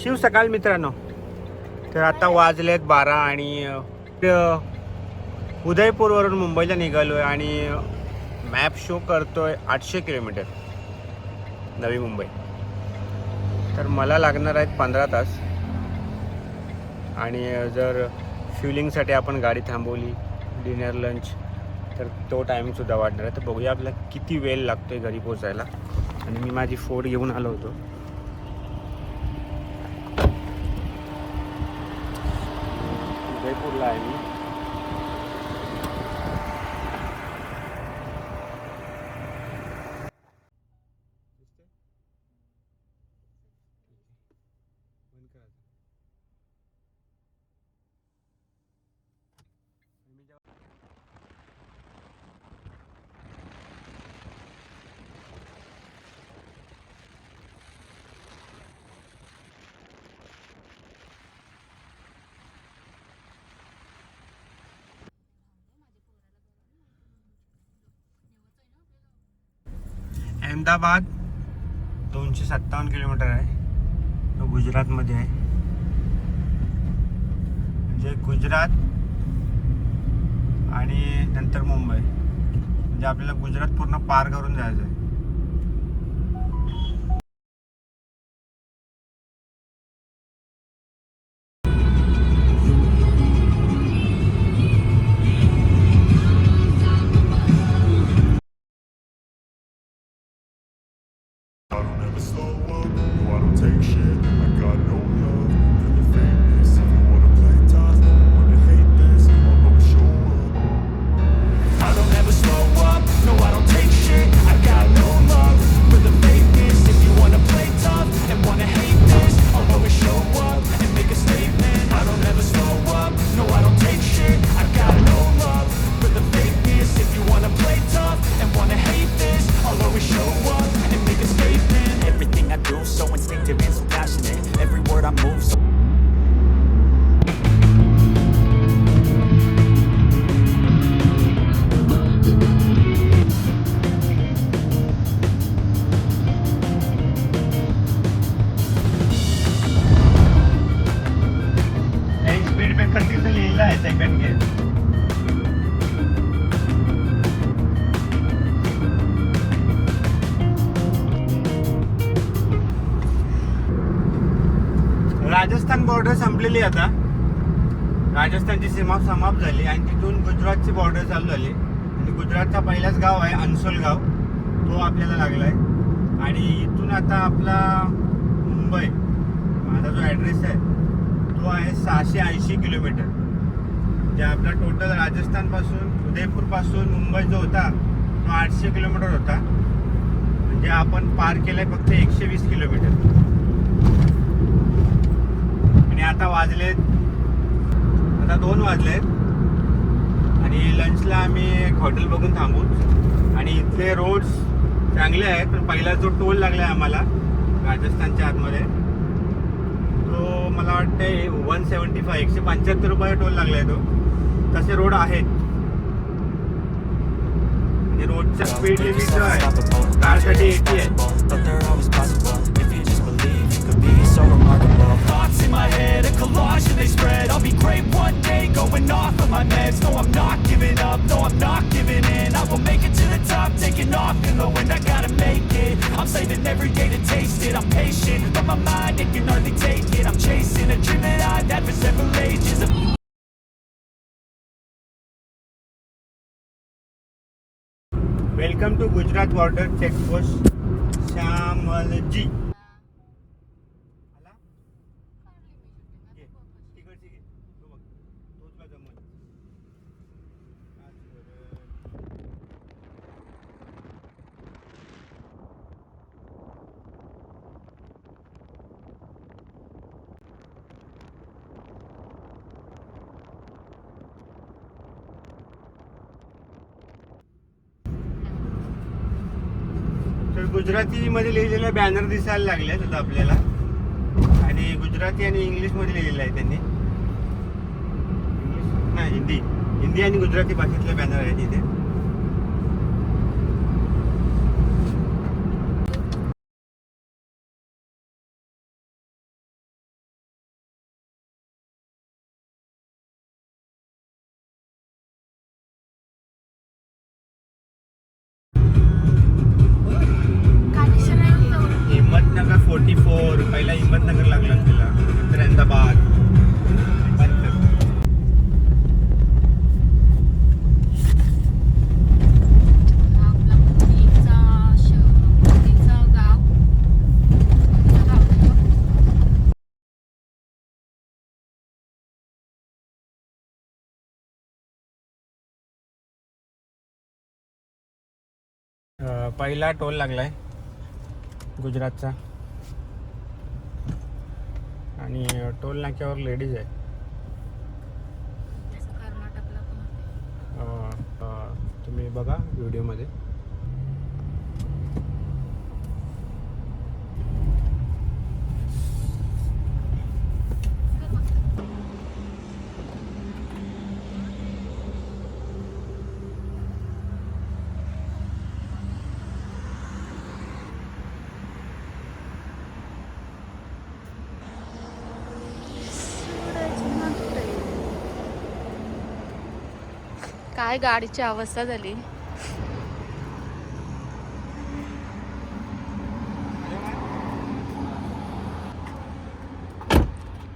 शिव सकाळ मित्रांनो. तर आता वाजलेत 12 आणि उदयपूरवरून मुंबईला निघालो आहे आणि मॅप शो करतोय 800 किलोमीटर नवी मुंबई. तर मला लागणार आहेत 15 तास आणि जर फ्युलिंगसाठी आपण गाडी थांबवली डिनर लंच तर तो टायमिंगसुद्धा वाढणार आहे. तर बघूया आपल्याला किती वेळ लागतो आहे घरी पोचायला. आणि मी माझी फोड घेऊन आलो होतो. उदयपूरला आहे मी. अहमदाबाद 257 किलोमीटर आहे. तो गुजरातमध्ये आहे. म्हणजे गुजरात आणि नंतर मुंबई. म्हणजे आपल्याला गुजरात पूर्ण पार करून जायचं आहे. I don't ever slow up, no I don't take shit, I got no love for the fakeness. If you wanna play tough, you wanna hate this, I'll always show up. I don't ever slow up, no I don't take shit, I got no love for the fakeness. If you wanna play tough and wanna hate this, I'll always show up and make a statement. I don't ever slow up, no I don't take shit, I got no love for the fakeness. If you wanna play tough and wanna hate this, I'll always show up and make a statement. Everything I do so instinctive and so passionate. Every word I move so speed breaker तिथं लिहिलं आहे second gear. Rajasthan border संपलेली आता. राजस्थानची सीमा समाप्त झाली आणि तिथून गुजरातची बॉर्डर चालू झाली. आणि गुजरातचा पहिलाच गाव आहे अन्सोल गाव, तो आपल्याला लागला आहे. आणि इथून आता आपला मुंबई, माझा जो ॲड्रेस आहे तो आहे 680 किलोमीटर. म्हणजे आपला टोटल राजस्थानपासून उदयपूरपासून मुंबई जो होता तो 800 किलोमीटर होता. म्हणजे आपण पार केलं आहे फक्त 120 किलोमीटर. आणि आता वाजलेत, आता 2 वाजलेत आणि लंचला आम्ही एक हॉटेल बघून थांबू. आणि इथले रोड्स चांगले आहेत. पण पहिला जो टोल लागला आहे आम्हाला राजस्थानच्या आतमध्ये, तो मला वाटतं 175 रुपये टोल लागला आहे. तो तसे रोड आहेत. आणि रोडचा स्पीड लिमिट जो आहे कारसाठी 80 आहे. so remarkable. Thoughts in my head, a collage and they spread. I'll be great one day, going off of my meds. No, I'm not giving up, no, I'm not giving in. I will make it to the top, taking off in the wind. I gotta make it, I'm saving every day to taste it. I'm patient, but my mind, it can hardly take it. I'm chasing a dream that I've had for several ages. Welcome to Gujarat border checkpost Shamlaji. तर गुजरातीमध्ये लिहिलेले banner दिसायला लागले आता आपल्याला. आणि गुजराती आणि इंग्लिशमध्ये लिहिलेलं आहे त्यांनी. इंग्लिश नाही, हिंदी आणि गुजराती भाषेतले बॅनर आहेत इथे. पहिला टोल लागलाय गुजरातचा आणि टोल नाक्यावर लेडीज आहे. कर्नाटकला पण तुम्ही बघा व्हिडिओमध्ये. काय गाडीची अवस्था झाली.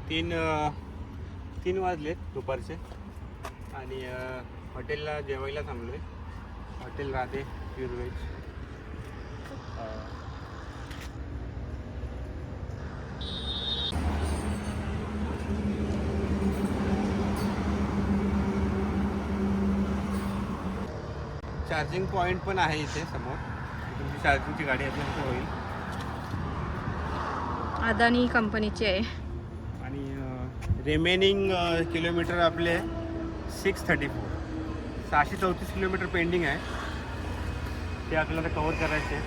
तीन वाजलेत दुपारचे आणि हॉटेलला जेवायला थांबलोय. Hotel Radhe pure veg. Charging point पण आहे इथे समोर. तुमची चार्जिंगची गाडी असेल तर होईल. अदानी कंपनीची आहे. आणि रिमेनिंग किलोमीटर आपले 634 634 किलोमीटर पेंडिंग आहे. ते आपल्याला कव्हर करायचे.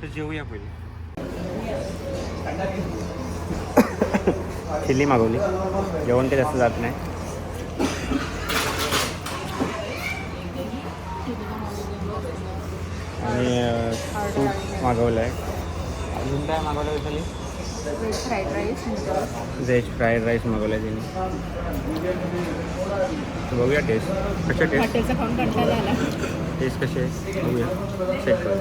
तर जेवूया पहिले. चिल्ली मागवली. जेवण काही जास्त जात नाही. आणि सूप मागवलं आहे. अजून काय मागवलं आहे खाली? Veg fried rice. Veg fried rice मागवला आहे तिने. बघूया टेस्ट कशा टेस्ट. हॉटेलचा खाऊन कंटाळा आला. टेस्ट कशी आहे बघूया. चेक कर.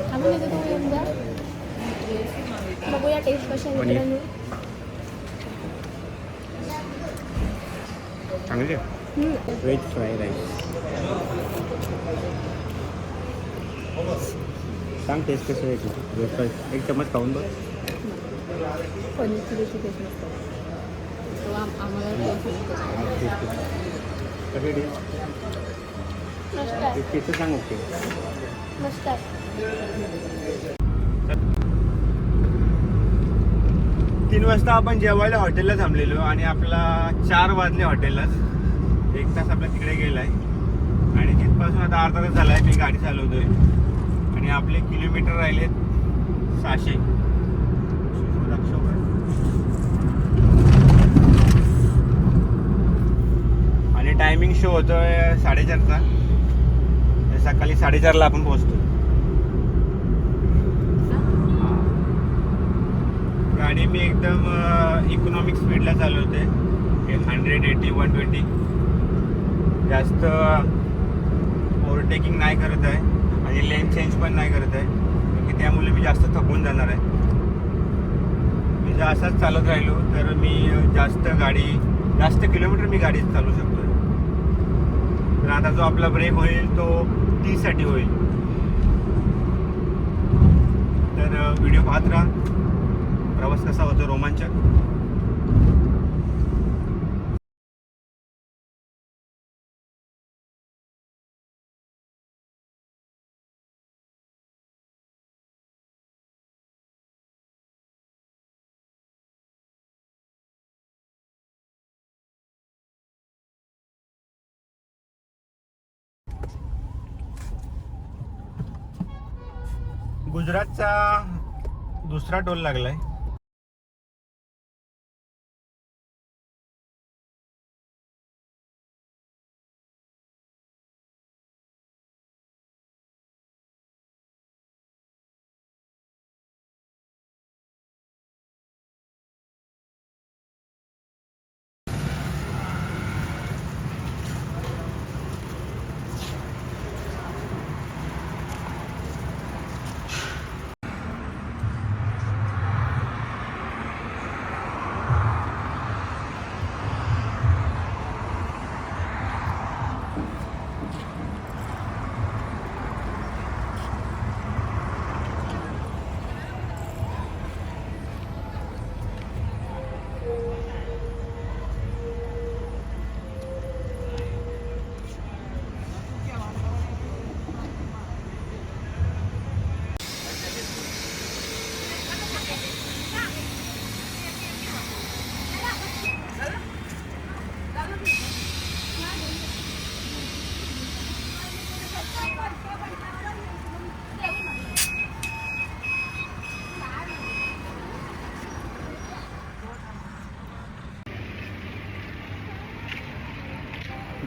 बघूया टेस्ट कशी आहे पनीर. मित्रांनो. चांगली आहे. Veg fried rice. सांग टेस्ट कसं आहे तुझी व्हेज फ्राईड. एक चम्मच खाऊन बघ. पनीरची देखील टेस्ट नसतो. तो आम्हाला टेस्ट कशी टेस्ट मस्त आहे. टेस्ट सांग. ओके मस्त आहे. 3 वाजता आपण जेवायला हॉटेलला थांबलेलो आणि आपला 4 वाजले हॉटेललाच. 1 तास आपला तिकडे गेला आहे आणि तिथपासून आता अर्धा तास झाला आहे मी गाडी चालवतोय. आणि आपले किलोमीटर राहिलेत 600. आणि टायमिंग शो होतोय 4:30चा. सकाळी 4:30ला आपण पोहोचतो. गाडी मी एकदम इकॉनॉमिक स्पीडला चालवते. 180 120. जास्त ओव्हरटेकिंग नाही करत आहे आणि लेन चेंज पण नाही करत आहे. की त्यामुळे मी जास्त थकून जाणार आहे. मी जर असाच चालत राहिलो तर मी जास्त किलोमीटर मी गाडी चालवू शकतो. तर आता जो आपला ब्रेक होईल तो 30 साठी होईल. तर व्हिडिओ पाहत राहा. प्रवास कसा होतो रोमांचक. गुजरातचा दुसरा टोल लागलाय.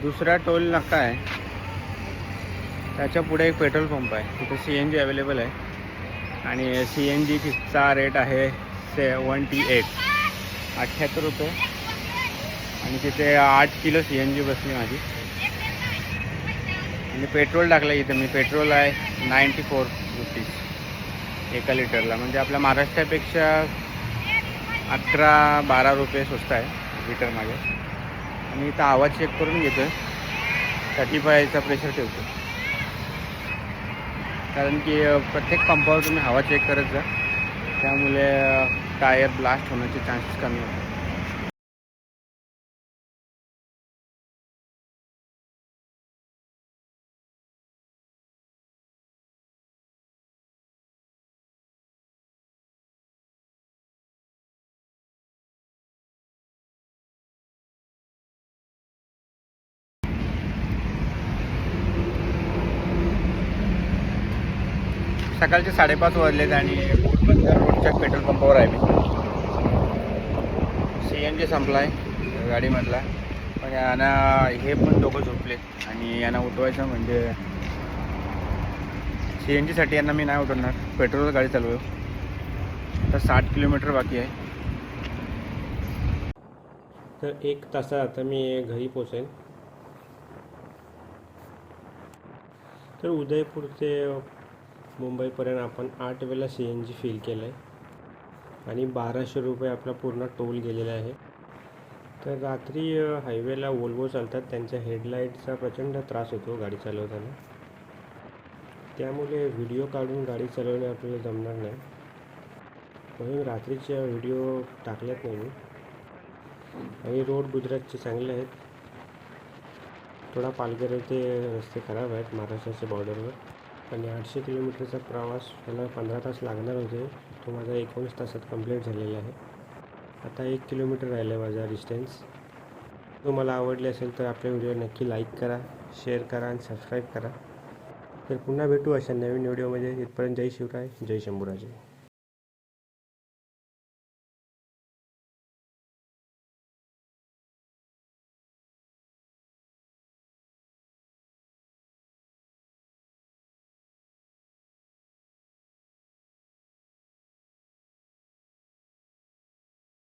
दुसरा टोल नाका आहे, त्याच्या पुढे एक पेट्रोल पंप आहे, तिथे CNG अवेलेबल आहे आणि CNGचा रेट आहे 78 रुपये आणि तिथे 8 किलो CNG बसली माझी. आणि पेट्रोल टाकलं इथे मी, पेट्रोल आहे 94 रुपीज 1 लिटरला, म्हणजे आपल्या महाराष्ट्रापेक्षा 11-12 रुपये स्वस्त आहे लिटर मागे. आणि इथं आवाज चेक करून घेतो आहे, 35चा प्रेशर ठेवतो, कारण की प्रत्येक पंपावर तुम्ही हवा चेक करत जा, त्यामुळे टायर ब्लास्ट होण्याचे चान्सेस कमी होतात. सकाळचे 5:30 वाजलेत आणि बोटबंदर रोडच्या पेट्रोल पंपावर आहे मी. CNG संपला आहे गाडीमधला, पण यांना हे पण दोघं झोपलेत आणि यांना उठवायचं म्हणजे CNGसाठी यांना मी नाही उठवणार, पेट्रोल गाडी चालू आहे. तर 60 किलोमीटर बाकी आहे. तर 1 तासात आता मी घरी पोचेन. तर उदयपूर ते मुंबईपर्यंत आपण 8 वेळा CNG फिल केलं आहे आणि 1200 रुपये आपला पूर्ण टोल गेलेला आहे. तर रात्री हायवेला वोल्वो चालतात, त्यांच्या हेडलाईटचा प्रचंड त्रास होतो गाडी चालवताना, त्यामुळे व्हिडिओ काढून गाडी चालवणे आपल्याला जमणार नाही, म्हणून रात्रीच्या व्हिडिओ टाकल्यात नाही मी. आणि रोड गुजरातचे चांगले आहेत, थोडा पालघर येथे रस्ते खराब आहेत महाराष्ट्राच्या बॉर्डरवर. आणि 800 किलोमीटरचा प्रवास मला 15 तास लागणार होते, तो माझा 19 तासात कंप्लीट झालेला आहे. आता 1 किलोमीटर राहिलं आहे माझा डिस्टन्स. तुम्हाला आवडले असेल तर आपल्या व्हिडिओ नक्की लाईक करा, शेअर करा आणि सबस्क्राईब करा. तर पुन्हा भेटू अशा नवीन व्हिडिओमध्ये. इथपर्यंत जय शिवराय, जय शंभूराजे.